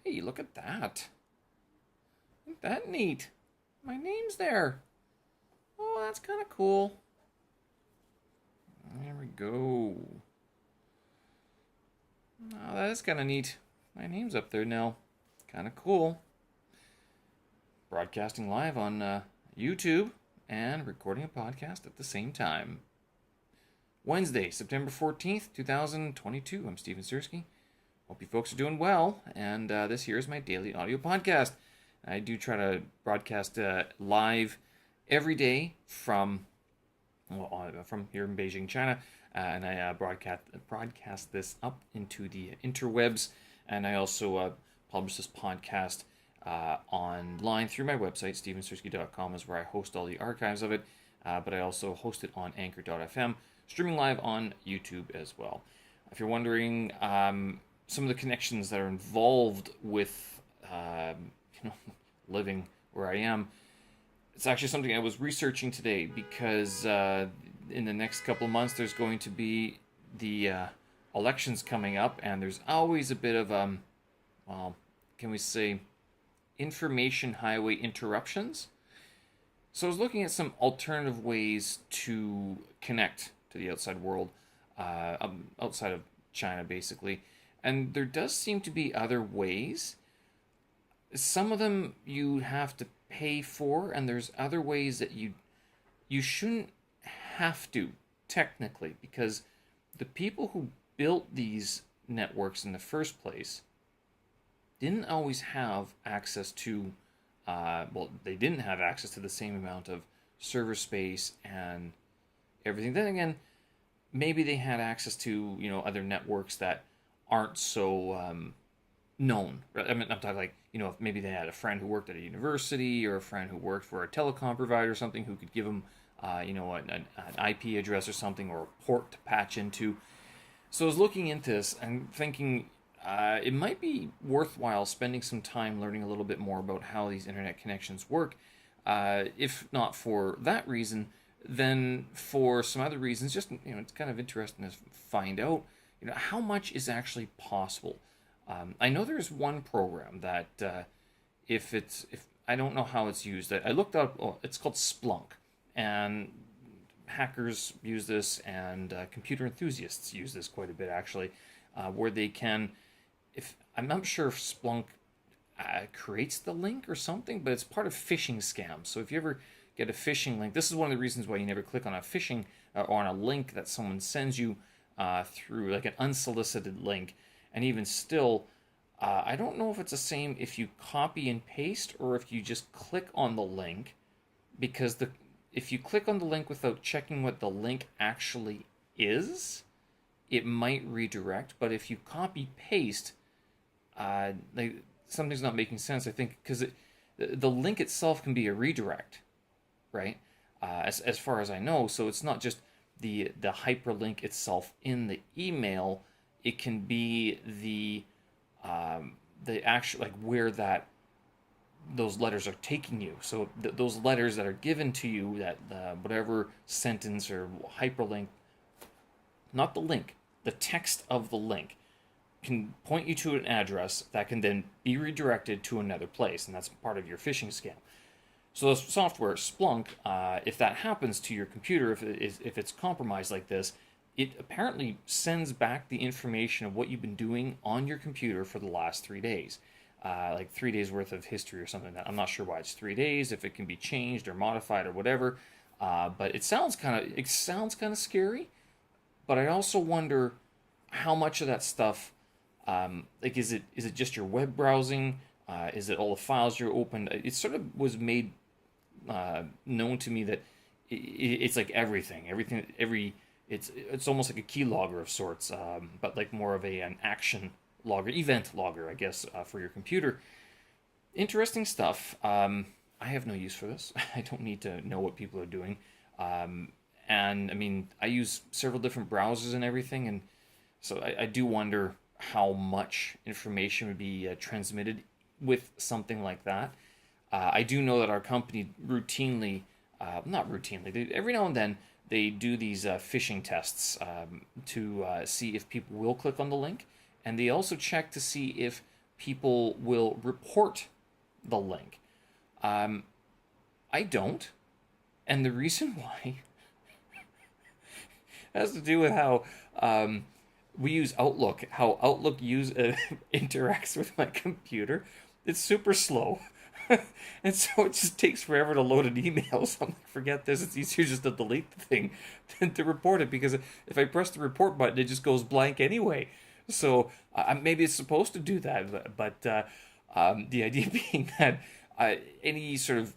Hey, look at that. Isn't that neat? My name's there. Oh, that's kind of cool. There we go. Oh, that is kind of neat. My name's up there now. Kind of cool. Broadcasting live on YouTube and recording a podcast at the same time. Wednesday, September 14th, 2022. I'm Steven Sersky. Hope you folks are doing well, and this here is my daily audio podcast. I do try to broadcast live every day from here in Beijing, China, and I broadcast this up into the interwebs, and I also publish this podcast online through my website, stevensersky.com is where I host all the archives of it, but I also host it on anchor.fm, streaming live on YouTube as well. If you're wondering some of the connections that are involved with living where I am, it's actually something I was researching today because in the next couple of months there's going to be the elections coming up, and there's always a bit of can we say information highway interruptions. So I was looking at some alternative ways to connect to the outside world, outside of China basically, and there does seem to be other ways. Some of them you have to pay for, and there's other ways that you shouldn't have to technically, because the people who built these networks in the first place didn't always have access to they didn't have access to the same amount of server space and everything. Then again, maybe they had access to other networks that aren't so known. I mean, I'm talking like, if maybe they had a friend who worked at a university or a friend who worked for a telecom provider or something who could give them, an IP address or something, or a port to patch into. So I was looking into this and thinking it might be worthwhile spending some time learning a little bit more about how these internet connections work. If not for that reason, then for some other reasons, just, it's kind of interesting to find out, how much is actually possible. I know there's one program that if I don't know how it's used. I looked up. It's called Splunk, and hackers use this, and computer enthusiasts use this quite a bit actually, where they can. If I'm not sure if Splunk creates the link or something, but it's part of phishing scams. So if you ever get a phishing link, this is one of the reasons why you never click on a phishing or on a link that someone sends you through like an unsolicited link. And even still, I don't know if it's the same if you copy and paste or if you just click on the link, because if you click on the link without checking what the link actually is, it might redirect. But if you copy paste, something's not making sense, I think, because the link itself can be a redirect, right? As far as I know, so it's not just the hyperlink itself in the email. It can be the actual, like, where those letters are taking you. So those letters that are given to you, that whatever sentence or hyperlink, not the link, the text of the link can point you to an address that can then be redirected to another place, and that's part of your phishing scam. So the software Splunk, if that happens to your computer, if it's compromised like this, it apparently sends back the information of what you've been doing on your computer for the last 3 days. Like 3 days worth of history or something. I'm not sure why it's 3 days, if it can be changed or modified or whatever. But it sounds kind of scary. But I also wonder how much of that stuff, like, is it just your web browsing? Is it all the files you opened? It sort of was made known to me that it's like everything. It's almost like a key logger of sorts, but like more of an action logger, event logger, I guess, for your computer. Interesting stuff. I have no use for this. I don't need to know what people are doing. And I mean, I use several different browsers and everything, and so I do wonder how much information would be transmitted with something like that. I do know that our company routinely, not routinely, every now and then, they do these phishing tests to see if people will click on the link, and they also check to see if people will report the link. I don't. And the reason why has to do with how we use Outlook, how Outlook interacts with my computer. It's super slow. And so it just takes forever to load an email. So I'm like, forget this. It's easier just to delete the thing than to report it, because if I press the report button, it just goes blank anyway. So maybe it's supposed to do that, but the idea being that any sort of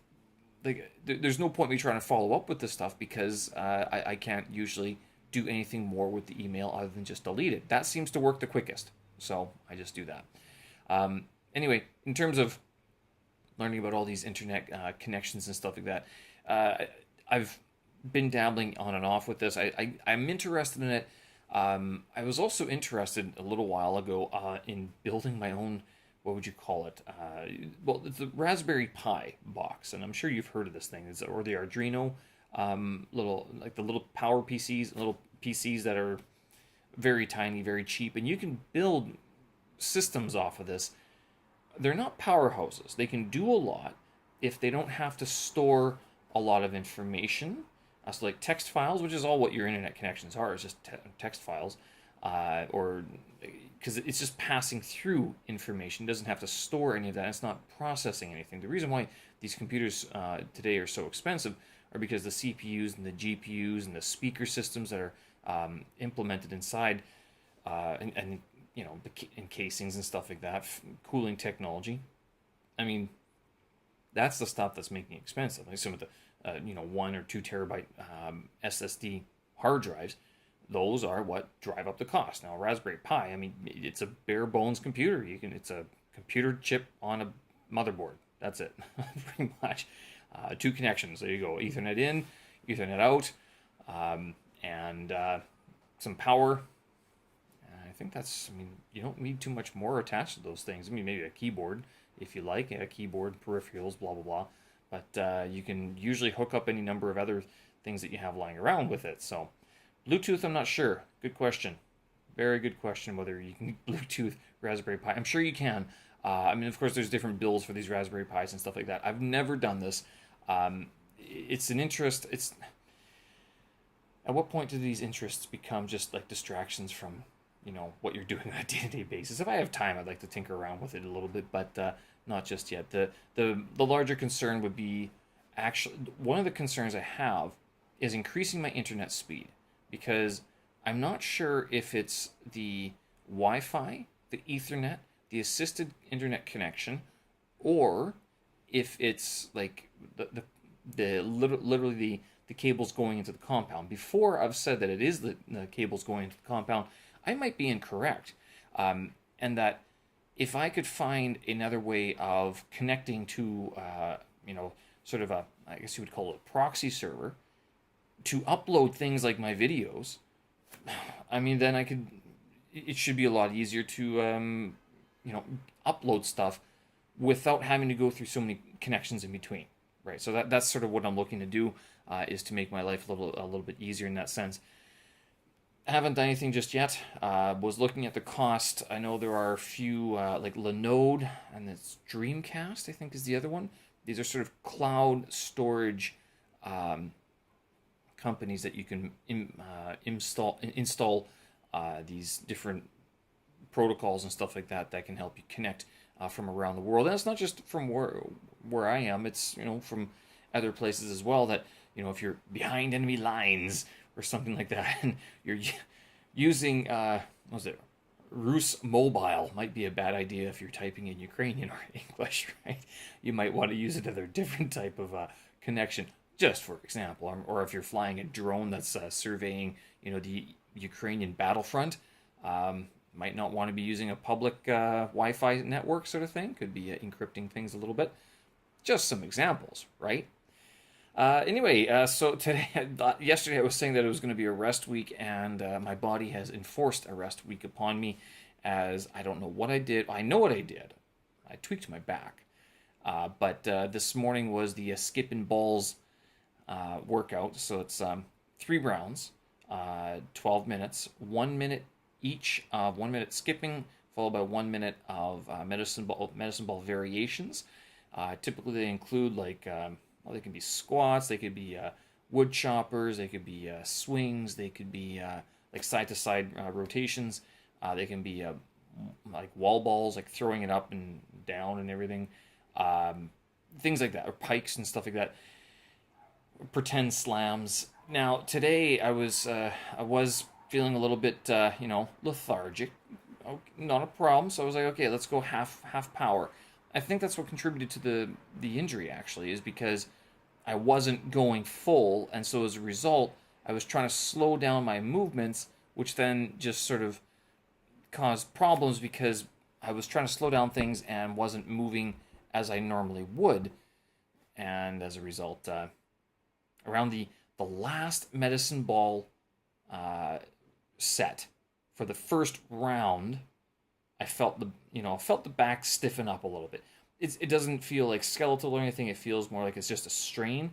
there's no point me trying to follow up with this stuff, because I can't usually do anything more with the email other than just delete it. That seems to work the quickest, so I just do that. Anyway, in terms of learning about all these internet connections and stuff like that, I've been dabbling on and off with this. I'm interested in it. I was also interested a little while ago in building my own, what would you call it? Well, it's the Raspberry Pi box, and I'm sure you've heard of this thing, or the Arduino, the little power PCs, little PCs that are very tiny, very cheap, and you can build systems off of this. They're not powerhouses. They can do a lot if they don't have to store a lot of information. So like text files, which is all what your internet connections are, is just text files, or because it's just passing through information. It doesn't have to store any of that. It's not processing anything. The reason why these computers today are so expensive are because the CPUs and the GPUs and the speaker systems that are implemented inside, and you know, the encasings and stuff like that, cooling technology. I mean, that's the stuff that's making it expensive. Like some of the 1 or 2 terabyte SSD hard drives, those are what drive up the cost. Now, a Raspberry Pi, I mean, it's a bare bones computer. It's a computer chip on a motherboard. That's it, pretty much. 2 connections. There you go. Ethernet in, Ethernet out, and some power. I think that's, I mean, you don't need too much more attached to those things. I mean, maybe a keyboard, if you like, a keyboard, peripherals, blah, blah, blah. But you can usually hook up any number of other things that you have lying around with it. So, Bluetooth, I'm not sure. Good question. Very good question, whether you can Bluetooth Raspberry Pi. I'm sure you can. I mean, of course, there's different builds for these Raspberry Pis and stuff like that. I've never done this. It's an interest. At what point do these interests become just like distractions from what you're doing on a day-to-day basis? If I have time, I'd like to tinker around with it a little bit, but not just yet. The larger concern would be, actually, one of the concerns I have is increasing my internet speed, because I'm not sure if it's the Wi-Fi, the Ethernet, the assisted internet connection, or if it's like literally the cables going into the compound. Before I've said that it is the cables going into the compound, I might be incorrect, and that if I could find another way of connecting to, sort of I guess you would call it a proxy server, to upload things like my videos, I mean, then it should be a lot easier to, upload stuff without having to go through so many connections in between, right? So that's sort of what I'm looking to do, is to make my life a little bit easier in that sense. I haven't done anything just yet. Was looking at the cost. I know there are a few, like Linode, and it's Dreamcast, I think, is the other one. These are sort of cloud storage companies that you can install these different protocols and stuff like that can help you connect from around the world. And it's not just from where I am. It's from other places as well. That if you're behind enemy lines or something like that, and you're using, Rus Mobile might be a bad idea if you're typing in Ukrainian or English, right? You might want to use another different type of connection, just for example. Or if you're flying a drone that's surveying, the Ukrainian battlefront, might not want to be using a public Wi-Fi network sort of thing. Could be encrypting things a little bit. Just some examples, right? Anyway, so yesterday I was saying that it was going to be a rest week, and my body has enforced a rest week upon me, as I don't know what I did. I know what I did. I tweaked my back. But this morning was the skip and balls workout. So it's 3 rounds, 12 minutes, 1 minute each, 1 minute skipping, followed by 1 minute of medicine ball variations. Typically, they include like well, they can be squats, they could be wood choppers, they could be swings, they could be like side to side rotations. They can be like wall balls, like throwing it up and down and everything. Things like that, or pikes and stuff like that. Pretend slams. Now today I was feeling a little bit lethargic. Oh, not a problem. So I was like, okay, let's go half power. I think that's what contributed to the injury actually, is because I wasn't going full, and so as a result, I was trying to slow down my movements, which then just sort of caused problems because I was trying to slow down things and wasn't moving as I normally would, and as a result, around the last medicine ball set for the first round, I felt the back stiffen up a little bit. It doesn't feel like skeletal or anything. It feels more like it's just a strain.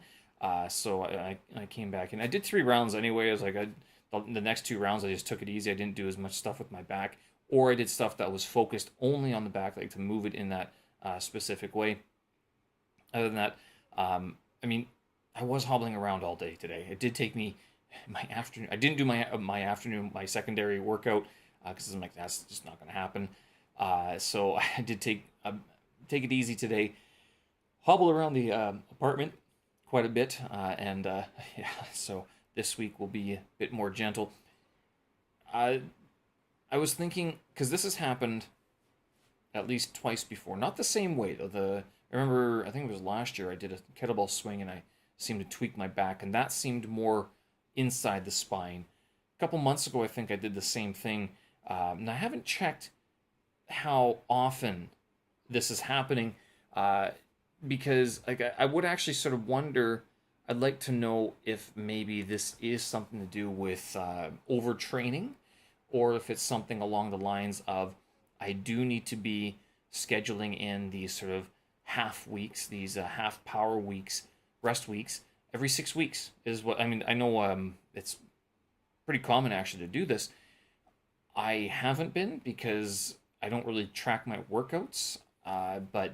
So I came back and I did 3 rounds anyway. I was like, the next 2 rounds I just took it easy. I didn't do as much stuff with my back, or I did stuff that was focused only on the back, like to move it in that specific way. Other than that, I mean, I was hobbling around all day today. It did take me my afternoon. I didn't do my afternoon, my secondary workout, because I'm like, that's just not going to happen. So I did take it easy today. Hobble around the apartment quite a bit, and yeah. So this week will be a bit more gentle. I was thinking, because this has happened at least twice before, not the same way though. I remember, I think it was last year, I did a kettlebell swing and I seemed to tweak my back, and that seemed more inside the spine. A couple months ago, I think I did the same thing. And I haven't checked how often this is happening, because like I would actually sort of wonder. I'd like to know if maybe this is something to do with overtraining, or if it's something along the lines of I do need to be scheduling in these sort of half weeks, these half power weeks, rest weeks, every 6 weeks is what I mean. I know it's pretty common actually to do this. I haven't been because I don't really track my workouts, but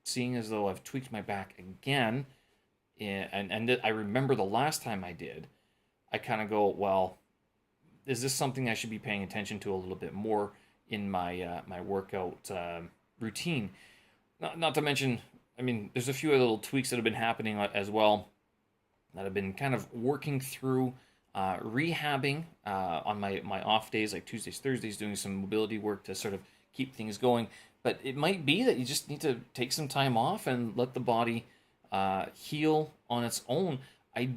seeing as though I've tweaked my back again, and I remember the last time I did, I kind of go, well, is this something I should be paying attention to a little bit more in my my workout routine? Not to mention, I mean, there's a few other little tweaks that have been happening as well that I've been kind of working through, rehabbing on my off days, like Tuesdays, Thursdays, doing some mobility work to sort of keep things going. But it might be that you just need to take some time off and let the body heal on its own. I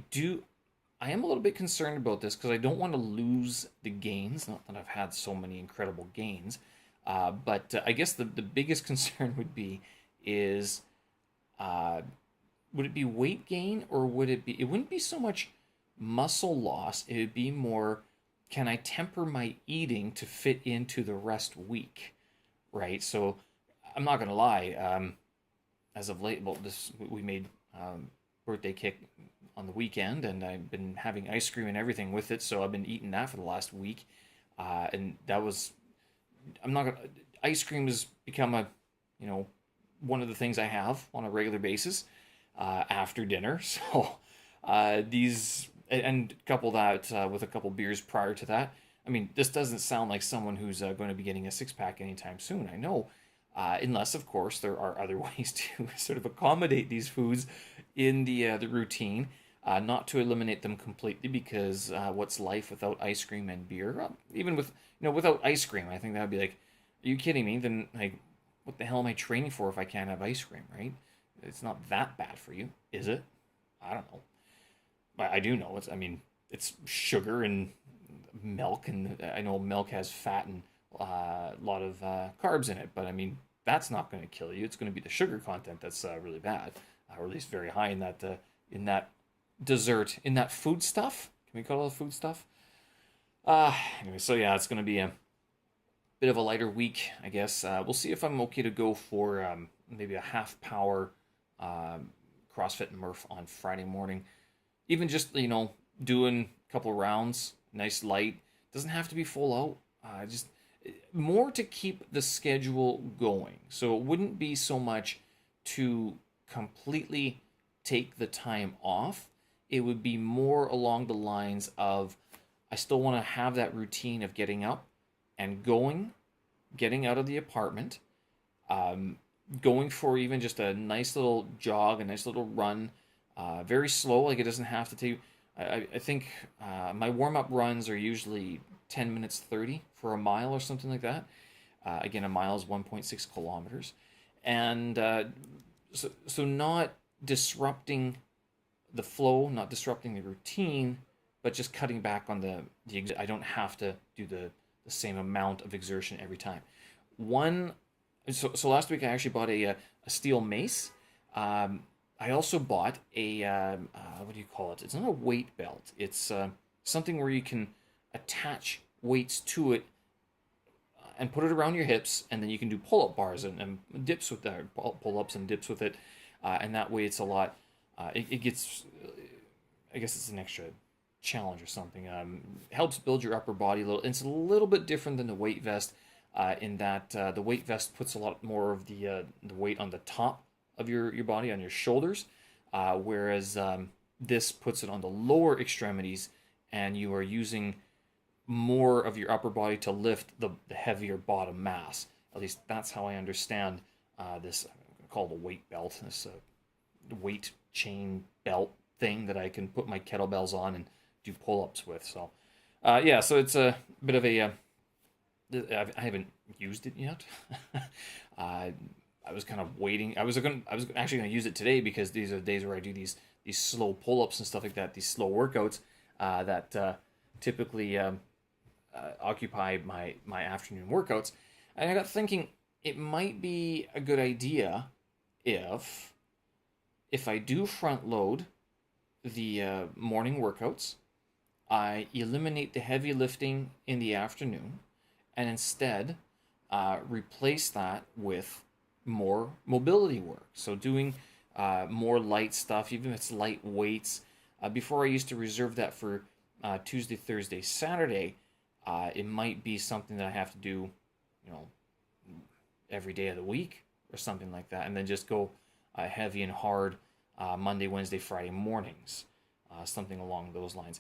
am a little bit concerned about this because I don't want to lose the gains. Not that I've had so many incredible gains, but I guess the biggest concern would be is would it be weight gain, or would it be? It wouldn't be so much muscle loss. It would be more, can I temper my eating to fit into the rest week, right? So I'm not gonna lie. As of late, well, we made birthday cake on the weekend, and I've been having ice cream and everything with it. So I've been eating that for the last week, and that was. I'm not gonna. Ice cream has become a, one of the things I have on a regular basis after dinner. So these, and couple that with a couple beers prior to that. I mean, this doesn't sound like someone who's going to be getting a six-pack anytime soon. I know, unless of course there are other ways to sort of accommodate these foods in the routine, not to eliminate them completely, because what's life without ice cream and beer? Even with without ice cream, I think that would be like, are you kidding me? Then like, what the hell am I training for if I can't have ice cream, right? It's not that bad for you, is it? I don't know. But I do know it's sugar and milk, and I know milk has fat and a lot of carbs in it, but I mean, that's not going to kill you. It's going to be the sugar content that's really bad, or at least very high in that dessert, in that food stuff. Can we call it food stuff? Anyway, so yeah, it's going to be a bit of a lighter week, I guess. We'll see if I'm okay to go for maybe a half power CrossFit Murph on Friday morning. Even just, doing a couple rounds, nice light. Doesn't have to be full out. more to keep the schedule going. So it wouldn't be so much to completely take the time off. It would be more along the lines of I still want to have that routine of getting up and going, getting out of the apartment, um, going for even just a nice little jog, a nice little run, very slow. Like it doesn't have to take. I think my warm up runs are usually 10 minutes 30 for a mile or something like that. Again, a mile is 1.6 kilometers, and so not disrupting the flow, not disrupting the routine, but just cutting back on the. I don't have to do the same amount of exertion every time. One, so last week I actually bought a steel mace. I also bought a what do you call it? It's not a weight belt. It's something where you can attach weights to it and put it around your hips, and then you can do pull-up bars and dips with that, pull-ups and dips with it, and that way it's a lot. It gets, I guess it's an extra challenge or something. Helps build your upper body a little. It's a little bit different than the weight vest, in that the weight vest puts a lot more of the weight on the top of your body, on your shoulders, whereas this puts it on the lower extremities, and you are using more of your upper body to lift the heavier bottom mass. At least that's how I understand this called a weight belt, this weight chain belt thing that I can put my kettlebells on and do pull-ups with. So yeah, so it's a bit of a I haven't used it yet. I was kind of waiting. I was actually going to use it today, because these are the days where I do these slow pull-ups and stuff like that, these slow workouts that typically occupy my afternoon workouts. And I got thinking it might be a good idea if I do front load the morning workouts, I eliminate the heavy lifting in the afternoon, and instead replace that with more mobility work. So doing more light stuff, even if it's light weights. Before I used to reserve that for Tuesday, Thursday, Saturday. It might be something that I have to do, every day of the week or something like that, and then just go heavy and hard Monday, Wednesday, Friday mornings, something along those lines.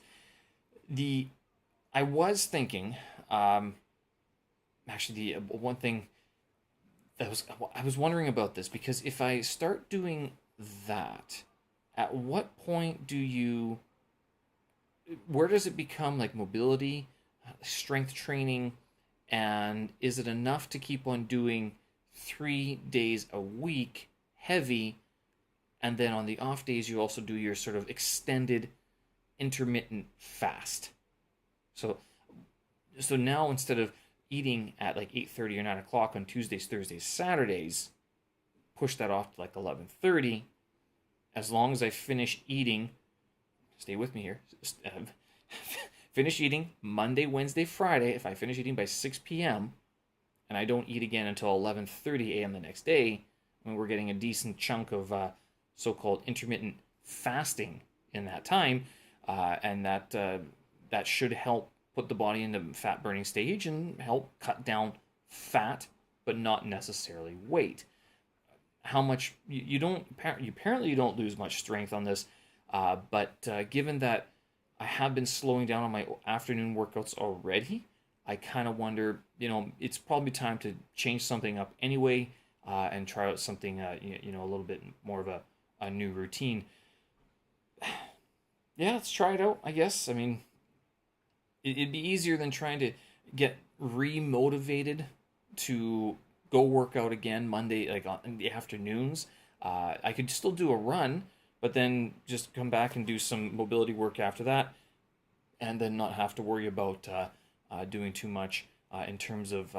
I was thinking, actually, the one thing I was wondering about this, because if I start doing that, at what point where does it become like mobility, strength training, and is it enough to keep on doing 3 days a week heavy, and then on the off days you also do your sort of extended intermittent fast? So now, instead of eating at like 8:30 or 9 o'clock on Tuesdays, Thursdays, Saturdays, push that off to like 11:30. As long as I finish eating, stay with me here, finish eating Monday, Wednesday, Friday. If I finish eating by 6 p.m. and I don't eat again until 11:30 a.m. the next day, we're getting a decent chunk of so-called intermittent fasting in that time, and that should help put the body in the fat-burning stage and help cut down fat, but not necessarily weight. How much you apparently you don't lose much strength on this, but given that I have been slowing down on my afternoon workouts already, I kind of wonder, it's probably time to change something up anyway, and try out something, a little bit more of a new routine. Yeah, let's try it out, I guess. I mean, it'd be easier than trying to get re-motivated to go work out again Monday, like in the afternoons. I could still do a run, but then just come back and do some mobility work after that, and then not have to worry about doing too much in terms of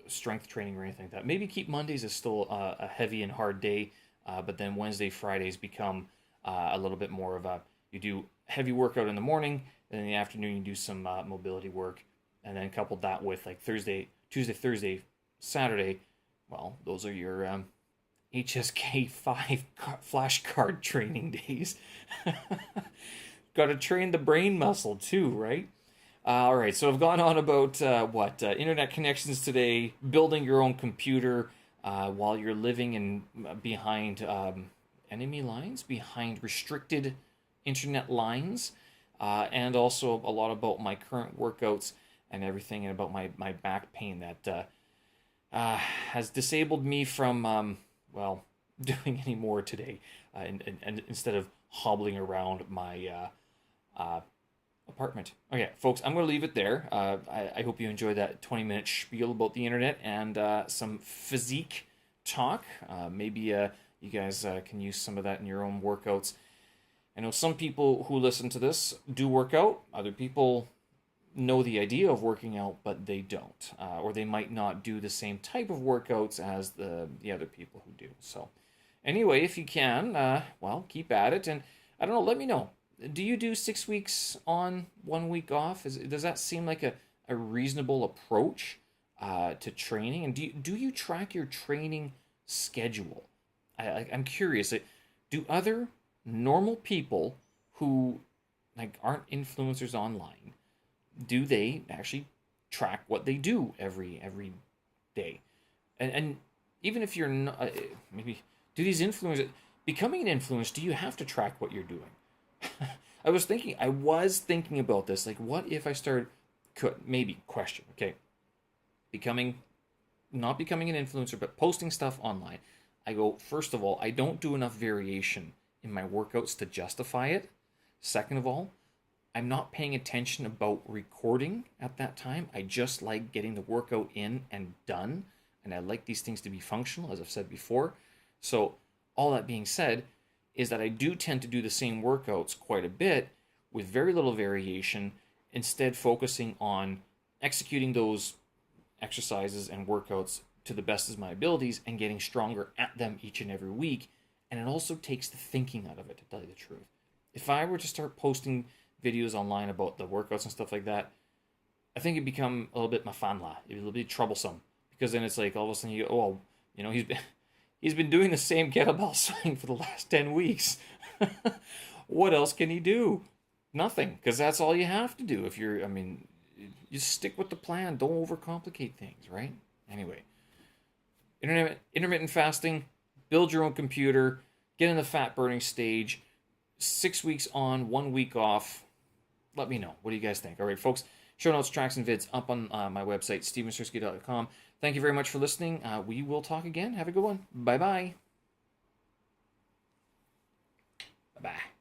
strength training or anything like that. Maybe keep Mondays as still a heavy and hard day, but then Wednesday, Fridays become a little bit more of you do heavy workout in the morning, and in the afternoon you do some mobility work, and then couple that with like Tuesday, Thursday, Saturday. Well, those are your HSK 5 flashcard training days. Got to train the brain muscle too, right? All right, so I've gone on about internet connections today, building your own computer while you're living in behind enemy lines, behind restricted internet lines, and also a lot about my current workouts and everything, and about my back pain that has disabled me from doing any more today, and instead of hobbling around my apartment. Okay, folks, I'm going to leave it there. I hope you enjoyed that 20-minute spiel about the internet and some physique talk. Maybe you guys can use some of that in your own workouts. I know some people who listen to this do work out. Other people know the idea of working out, but they don't. Or they might not do the same type of workouts as the other people who do. So anyway, if you can, keep at it. And I don't know, let me know. Do you do 6 weeks on, 1 week off? Does that seem like a reasonable approach to training? And do you track your training schedule? I'm curious. Do other normal people who aren't influencers online, do they actually track what they do every day? And even if you're not, maybe do these influencers becoming an influencer? Do you have to track what you're doing? I was thinking about this. Like, what if I started, okay, not becoming an influencer, but posting stuff online. I go, first of all, I don't do enough variation in my workouts to justify it. Second of all, I'm not paying attention about recording at that time. I just like getting the workout in and done. And I like these things to be functional, as I've said before. So all that being said, is that I do tend to do the same workouts quite a bit with very little variation, instead focusing on executing those exercises and workouts to the best of my abilities and getting stronger at them each and every week. And it also takes the thinking out of it, to tell you the truth. If I were to start posting videos online about the workouts and stuff like that, I think it'd become a little bit mafanla. It'd be a little bit troublesome, because then it's like all of a sudden you go, he's been doing the same kettlebell swing for the last 10 weeks. What else can he do? Nothing, because that's all you have to do. You stick with the plan. Don't overcomplicate things, right? Anyway, intermittent fasting, build your own computer, get in the fat burning stage, 6 weeks on, 1 week off. Let me know. What do you guys think? All right, folks, show notes, tracks, and vids up on my website, stevensersky.com. Thank you very much for listening. We will talk again. Have a good one. Bye-bye. Bye-bye.